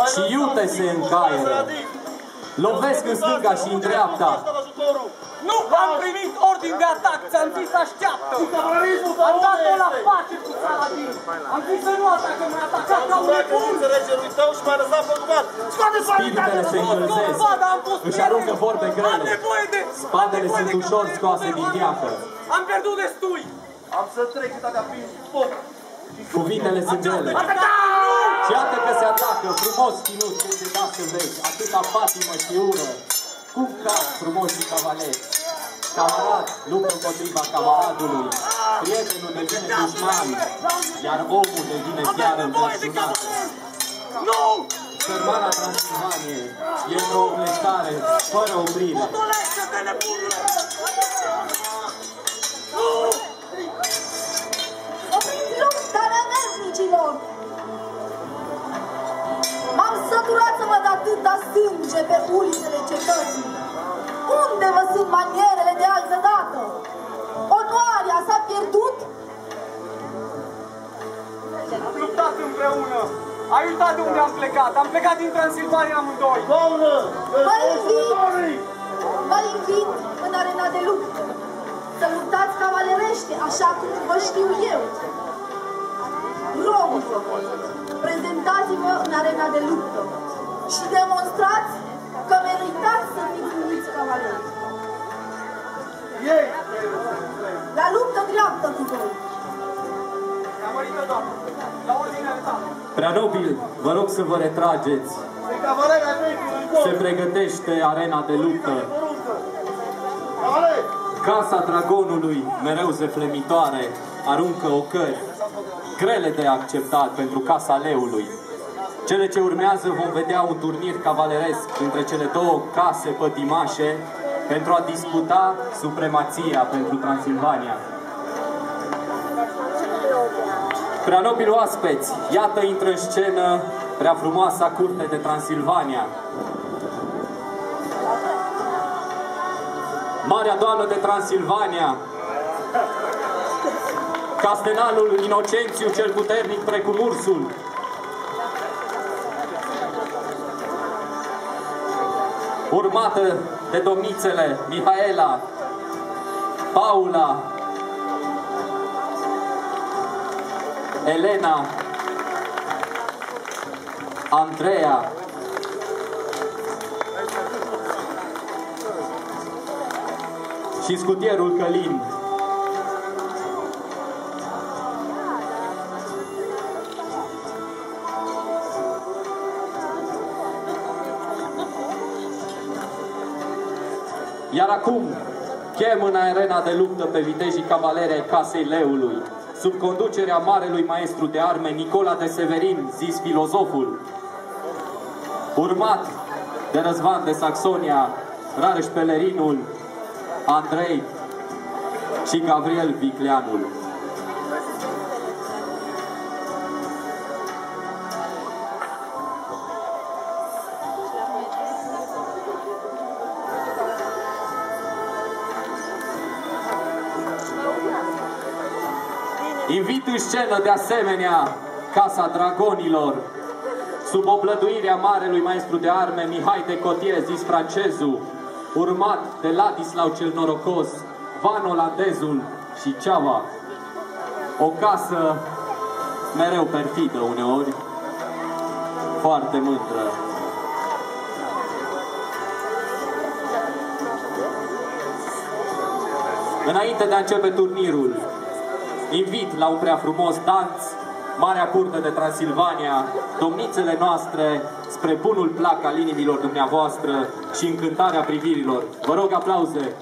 și iute-se în caieră. Lovesc în stânga și în dreapta. Nu am primit ordin de atac, ți-am zis să așteaptă. Am dat-o la pace cu Saladin. Am zis să nu atacă, mai atacat ca un nebun. Spiritele se încălzesc, își aruncă vorbe grele. Spadele sunt ușor scoase din gheață. Am pierdut destui. Am să trec cât prin foc. Cuvintele sunt grele. Și iată că se atacă, frumos ținut, ce se da să vezi, atâta patimă și ură. Cum cad frumos și cavaleri. Camarad luptă împotriva camaradului. Prietenul devine dușman, iar omul devine chiar înverșunat. Nu! Sărmana Transilvanie e într-o oblestare fără oprire. Potolește-te, nebunule! Nu! Opriți lupta nemernicilor! M-am săturat să văd atâta sânge pe ulițele cetății. Unde vă sunt manierele de altă dată? Onoarea s-a pierdut? Am luptat împreună. Ai uitat de unde am plecat. Am plecat din Transilvania amândoi. Vă invit în arena de luptă. Să luptați cavalerește, așa cum vă știu eu. Rog, prezentați-vă în arena de luptă și demonstrați că meritați să fiți numiți cavaleri. La luptă dreaptă cu voi. Prea nobil, vă rog să vă retrageți. Se pregătește arena de luptă. Casa Dragonului, mereu zeflemitoare, aruncă ocări grele de acceptat pentru Casa Leului. Cele ce urmează vom vedea un turnir cavaleresc între cele două case pătimașe pentru a disputa supremația pentru Transilvania. Prea nobili oaspeți, iată intră în scenă prea frumoasa curte de Transilvania. Marea Doamnă de Transilvania, Castenalul Inocențiu cel puternic precum ursul, urmată de domnițele Mihaela, Paula, Elena, Andreea, și scutierul Călin. Iar acum chem în arena de luptă pe vitejii cavaleri ai Casei Leului, sub conducerea marelui maestru de arme Nicola de Severin, zis filozoful, urmat de Răzvan de Saxonia, Rareș Pelerinul, Andrei și Gabriel Vicleanul. Invit în scenă de asemenea Casa Dragonilor, sub oblăduirea marelui maestru de arme Mihai de Cotie, zis francezul, urmat de Ladislau cel Norocos, Van Olandezul și Ceava. O casă mereu perfidă uneori, foarte mândră. Înainte de a începe turnirul, invit la un prea frumos dans Marea Curte de Transilvania, domnițele noastre, spre bunul plac al inimilor dumneavoastră și încântarea privirilor. Vă rog aplauze